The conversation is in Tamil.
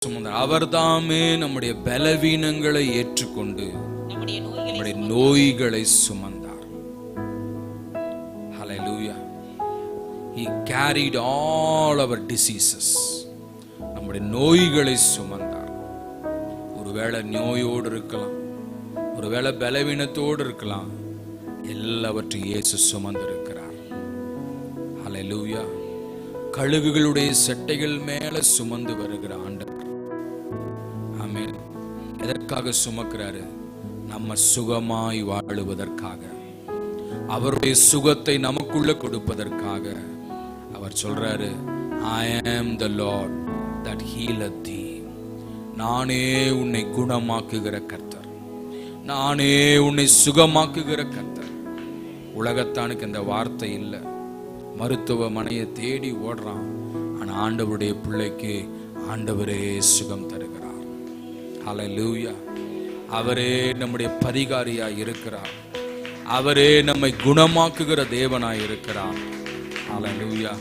சுமந்தார். அவர்தாமே நம்முடைய பலவீனங்களை ஏற்றுக்கொண்டு நம்முடைய நோய்களை சுமந்தார். Hallelujah. He carried all our diseases. நம்முடைய நோய்களை சுமந்தார். ஒருவேளை நோயோடு இருக்கலாம், ஒருவேளை பலவீனத்தோடு இருக்கலாம், எல்லாவற்றையும் இயேசு சுமந்திருக்கிறார். Hallelujah. கழுகுகளுடைய செட்டைகள் மேல சுமந்து வருகிற ஆண்டவர். ஆமென். எதற்காக சுமக்கிறாரு? நம்ம சுகமாய் வாழுவதற்காக, அவருடைய சுகத்தை நமக்குள்ள கொடுப்பதற்காக. அவர் சொல்றாரு, I am the Lord that healeth thee. நானே உன்னை குணமாக்குகிற கர்த்தர், நானே உன்னை சுகமாக்குகிற கர்த்தர். உலகத்தானுக்கு இந்த வார்த்தை இல்லை. மருத்துவமனையை தேடி ஓடுறான். ஆனா ஆண்டவருடைய பிள்ளைக்கு ஆண்டவரே சுகம் தருகிறார். ஹல்லேலூயா. அவரே நம்முடைய பரிகாரியாய் இருக்கிறார். அவரே நம்மை குணமாக்குகிற தேவனாய் இருக்கிறார். ஹல்லேலூயா.